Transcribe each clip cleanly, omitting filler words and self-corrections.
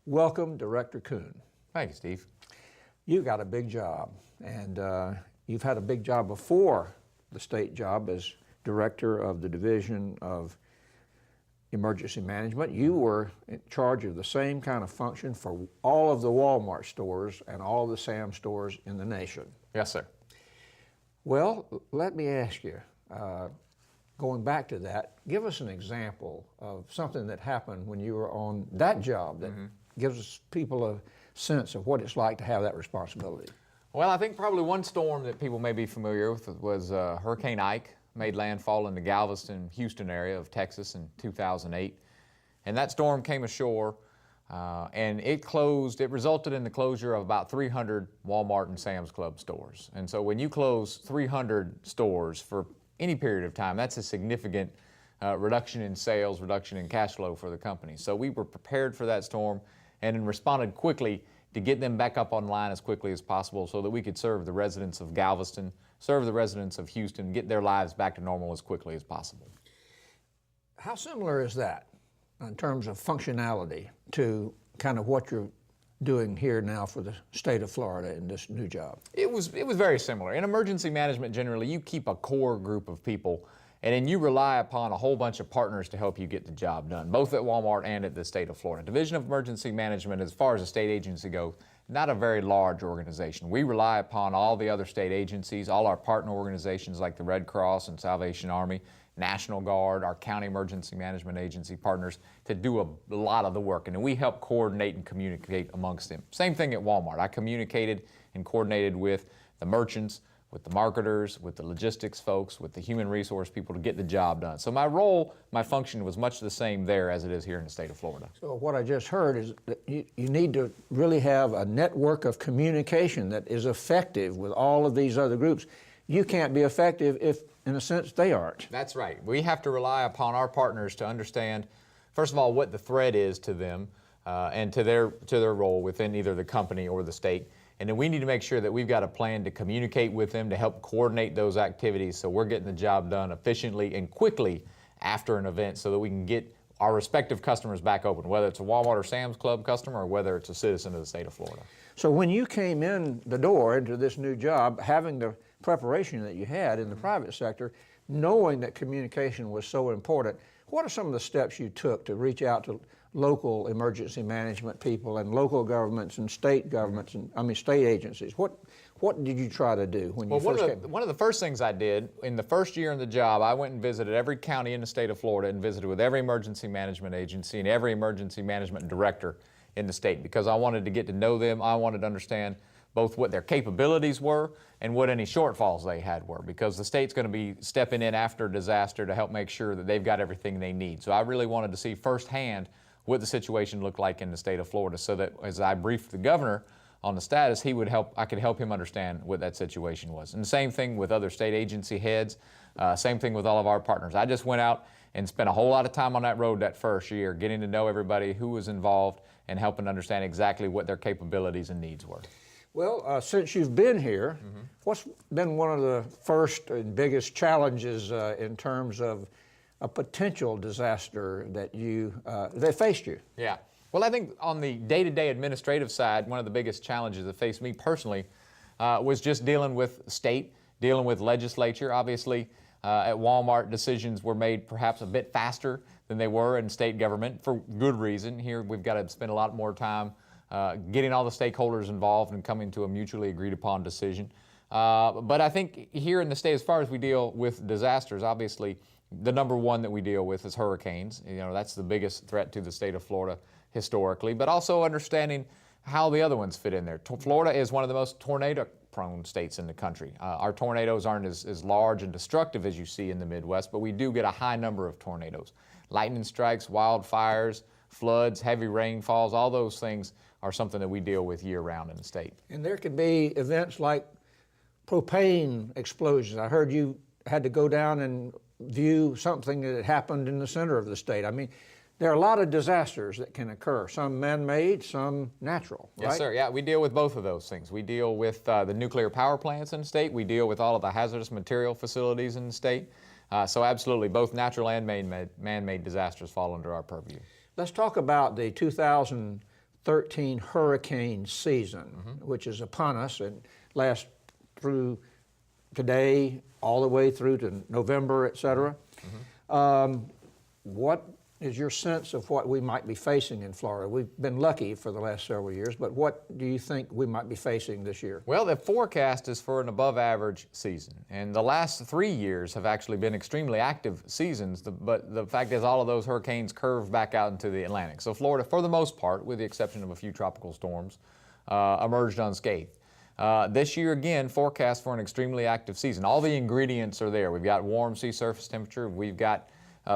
Welcome, Director Koon. Thank you, Steve. You got a big job, and you've had a big job before the state job as Director of the Division of Emergency Management. You were in charge of the same kind of function for all of the Walmart stores and all the Sam's stores in the nation. Yes, sir. Well, let me ask you, going back to that, give us an example of something that happened when you were on that job that gives people a sense of what it's like to have that responsibility. Well, I think probably one storm that people may be familiar with was Hurricane Ike. Made landfall in the Galveston, Houston area of Texas in 2008. And that storm came ashore and it resulted in the closure of about 300 Walmart and Sam's Club stores. And so when you close 300 stores for any period of time, that's a significant reduction in sales, reduction in cash flow for the company. So we were prepared for that storm and responded quickly to get them back up online as quickly as possible so that we could serve the residents of Galveston, serve the residents of Houston, get their lives back to normal as quickly as possible. How similar is that in terms of functionality to kind of what you're doing here now for the state of Florida in this new job? It was very similar. In emergency management, generally, you keep a core group of people and then you rely upon a whole bunch of partners to help you get the job done, both at Walmart and at the state of Florida. Division of Emergency Management, as far as a state agency goes, not a very large organization. We rely upon all the other state agencies, all our partner organizations like the Red Cross and Salvation Army, National Guard, our county emergency management agency partners to do a lot of the work. And then we help coordinate and communicate amongst them. Same thing at Walmart. I communicated and coordinated with the merchants, with the marketers, with the logistics folks, with the human resource people to get the job done. So my role, my function was much the same there as it is here in the state of Florida. So what I just heard is that you need to really have a network of communication that is effective with all of these other groups. You can't be effective if, in a sense, they aren't. That's right. We have to rely upon our partners to understand, first of all, what the threat is to them and to their role within either the company or the state. And then we need to make sure that we've got a plan to communicate with them to help coordinate those activities so we're getting the job done efficiently and quickly after an event so that we can get our respective customers back open, whether it's a Walmart or Sam's Club customer or whether it's a citizen of the state of Florida. So when you came in the door into this new job, having the preparation that you had in the private sector, knowing that communication was so important, what are some of the steps you took to reach out to local emergency management people and local governments and state governments and state agencies? What did you try to do when you first came? One of the first things I did in the first year in the job, I went and visited every county in the state of Florida and visited with every emergency management agency and every emergency management director in the state because I wanted to get to know them. I wanted to understand both what their capabilities were and what any shortfalls they had were, because the state's going to be stepping in after a disaster to help make sure that they've got everything they need. So I really wanted to see firsthand what the situation looked like in the state of Florida so that as I briefed the governor on the status, I could help him understand what that situation was. And the same thing with other state agency heads, same thing with all of our partners. I just went out and spent a whole lot of time on that road that first year, getting to know everybody who was involved and helping understand exactly what their capabilities and needs were. Well, since you've been here, what's been one of the first and biggest challenges in terms of a potential disaster that faced you? Yeah. Well, I think on the day-to-day administrative side, one of the biggest challenges that faced me personally was just dealing with state, dealing with legislature. Obviously, at Walmart, decisions were made perhaps a bit faster than they were in state government for good reason. Here, we've got to spend a lot more time getting all the stakeholders involved and coming to a mutually agreed upon decision. But I think here in the state, as far as we deal with disasters, obviously the number one that we deal with is hurricanes. You know, that's the biggest threat to the state of Florida historically, but also understanding how the other ones fit in there. Florida is one of the most tornado-prone states in the country. Our tornadoes aren't as large and destructive as you see in the Midwest, but we do get a high number of tornadoes. Lightning strikes, wildfires, floods, heavy rainfalls, all those things are something that we deal with year-round in the state. And there could be events like propane explosions. I heard you had to go down and view something that had happened in the center of the state. I mean, there are a lot of disasters that can occur, some man-made, some natural, right? Yes, sir. Yeah, we deal with both of those things. We deal with the nuclear power plants in the state. We deal with all of the hazardous material facilities in the state. So absolutely, both natural and man-made disasters fall under our purview. Let's talk about the 2000 2013 hurricane season, which is upon us and lasts through today, all the way through to November, et cetera. What is your sense of what we might be facing in Florida? We've been lucky for the last several years, but what do you think we might be facing this year? Well, the forecast is for an above average season, and the last 3 years have actually been extremely active seasons, but the fact is all of those hurricanes curve back out into the Atlantic. So Florida, for the most part, with the exception of a few tropical storms, emerged unscathed. This year, again, forecast for an extremely active season. All the ingredients are there. We've got warm sea surface temperature, we've got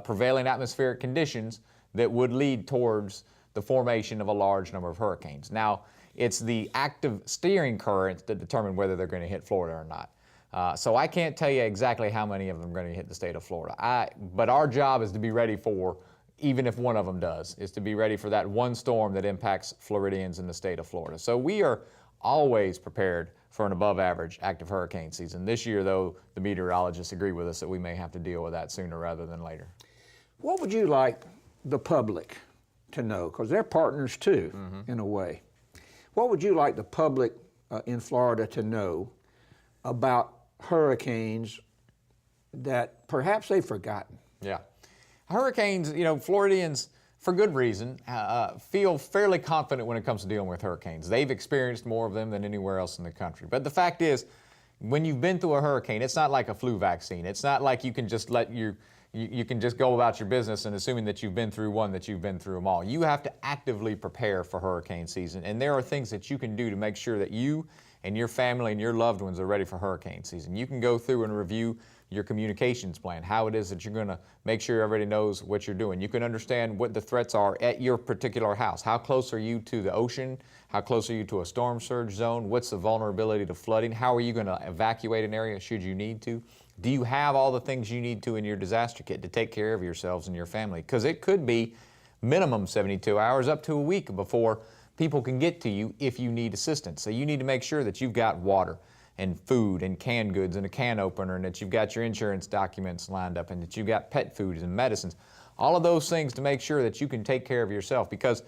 prevailing atmospheric conditions that would lead towards the formation of a large number of hurricanes. Now, it's the active steering currents that determine whether they're going to hit Florida or not. So I can't tell you exactly how many of them are going to hit the state of Florida. But our job is to be ready for, even if one of them does, is to be ready for that one storm that impacts Floridians in the state of Florida. So we are always prepared for an above average active hurricane season. This year, though, the meteorologists agree with us that we may have to deal with that sooner rather than later. What would you like the public to know? Because they're partners too, in a way. What would you like the public in Florida to know about hurricanes that perhaps they've forgotten? Yeah. Hurricanes, Floridians, for good reason, feel fairly confident when it comes to dealing with hurricanes. They've experienced more of them than anywhere else in the country. But the fact is, when you've been through a hurricane, it's not like a flu vaccine. It's not like you can just you can just go about your business and assuming that you've been through one, that you've been through them all. You have to actively prepare for hurricane season, and there are things that you can do to make sure that you and your family and your loved ones are ready for hurricane season. You can go through and review your communications plan, how it is that you're going to make sure everybody knows what you're doing. You can understand what the threats are at your particular house. How close are you to the ocean? How close are you to a storm surge zone? What's the vulnerability to flooding? How are you going to evacuate an area should you need to? Do you have all the things you need to in your disaster kit to take care of yourselves and your family? Because it could be minimum 72 hours up to a week before people can get to you if you need assistance. So you need to make sure that you've got water and food and canned goods and a can opener, and that you've got your insurance documents lined up, and that you've got pet food and medicines. All of those things to make sure that you can take care of yourself, because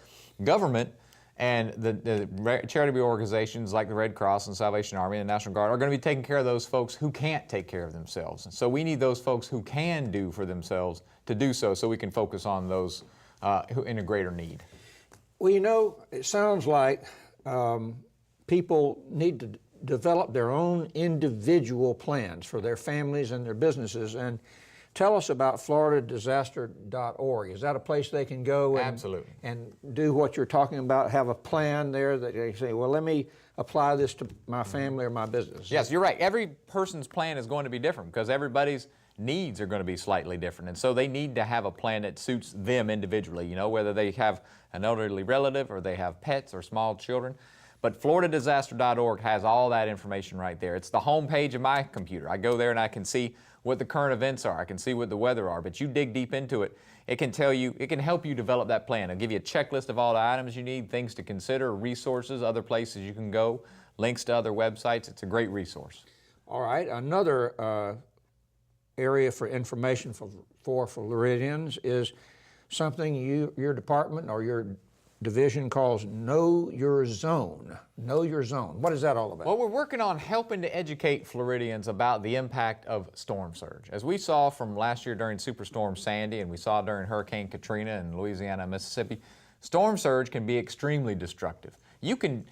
government and the charitable organizations like the Red Cross and Salvation Army and the National Guard are going to be taking care of those folks who can't take care of themselves. So we need those folks who can do for themselves to do so we can focus on those who in a greater need. Well, it sounds like people need to develop their own individual plans for their families and their businesses. And tell us about floridadisaster.org. Is that a place they can go Absolutely. And do what you're talking about, have a plan there that they say, well, let me apply this to my family or my business? Yes, you're right. Every person's plan is going to be different because everybody's needs are going to be slightly different. And so they need to have a plan that suits them individually, whether they have an elderly relative or they have pets or small children. But floridadisaster.org has all that information right there. It's the home page of my computer. I go there and I can see what the current events are. I can see what the weather are. But you dig deep into it, it can tell you, it can help you develop that plan. It'll give you a checklist of all the items you need, things to consider, resources, other places you can go, links to other websites. It's a great resource. All right. Another area for information for Floridians is something your department or your division calls Know Your Zone. Know Your Zone. What is that all about? Well, we're working on helping to educate Floridians about the impact of storm surge. As we saw from last year during Superstorm Sandy, and we saw during Hurricane Katrina in Louisiana and Mississippi, storm surge can be extremely destructive. You can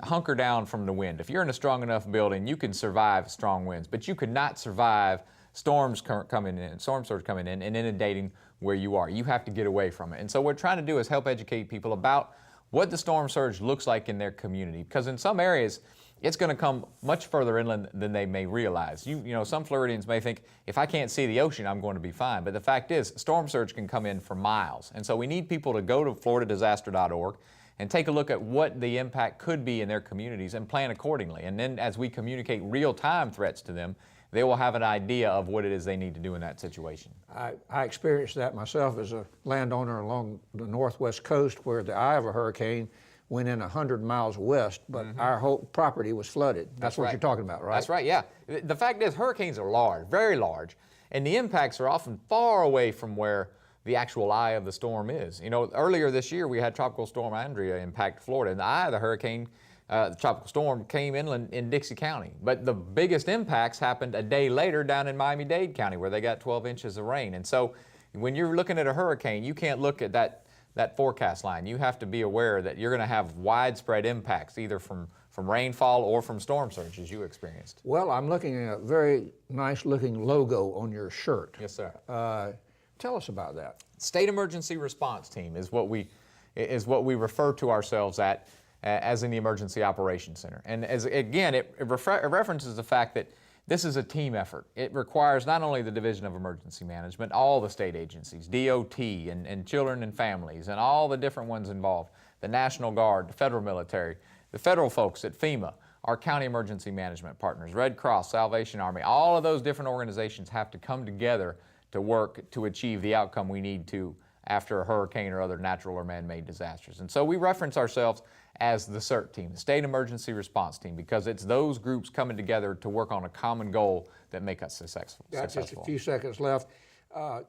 hunker down from the wind. If you're in a strong enough building, you can survive strong winds, but you could not survive storm surge coming in and inundating where you are. You have to get away from it. And so what we're trying to do is help educate people about what the storm surge looks like in their community. Because in some areas, it's going to come much further inland than they may realize. Some Floridians may think, if I can't see the ocean, I'm going to be fine. But the fact is, storm surge can come in for miles. And so we need people to go to floridadisaster.org and take a look at what the impact could be in their communities and plan accordingly. And then as we communicate real-time threats to them, they will have an idea of what it is they need to do in that situation. I experienced that myself as a landowner along the northwest coast where the eye of a hurricane went in 100 miles west, but our whole property was flooded. That's what right. you're talking about, right? That's right, yeah. The fact is hurricanes are large, very large, and the impacts are often far away from where the actual eye of the storm is. You know, earlier this year we had Tropical Storm Andrea impact Florida, and the eye of the hurricane, the tropical storm, came inland in Dixie County. But the biggest impacts happened a day later down in Miami-Dade County, where they got 12 inches of rain. And so when you're looking at a hurricane, you can't look at that forecast line. You have to be aware that you're going to have widespread impacts, either from rainfall or from storm surge, as you experienced. Well, I'm looking at a very nice looking logo on your shirt. Yes, sir. Tell us about that. State Emergency Response Team is what we refer to ourselves as in the Emergency Operations Center. And again, it references the fact that this is a team effort. It requires not only the Division of Emergency Management, all the state agencies, DOT and Children and Families, and all the different ones involved, the National Guard, the federal military, the federal folks at FEMA, our county emergency management partners, Red Cross, Salvation Army. All of those different organizations have to come together to work to achieve the outcome we need to after a hurricane or other natural or man-made disasters. And so we reference ourselves as the CERT team, the State Emergency Response Team, because it's those groups coming together to work on a common goal that make us successful. Got just a few seconds left.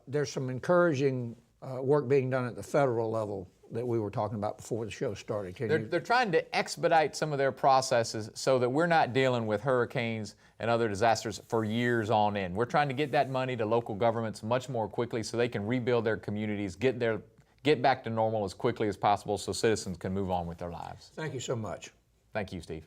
There's some encouraging work being done at the federal level that we were talking about before the show started. They're trying to expedite some of their processes so that we're not dealing with hurricanes and other disasters for years on end. We're trying to get that money to local governments much more quickly so they can rebuild their communities, get back to normal as quickly as possible so citizens can move on with their lives. Thank you so much. Thank you, Steve.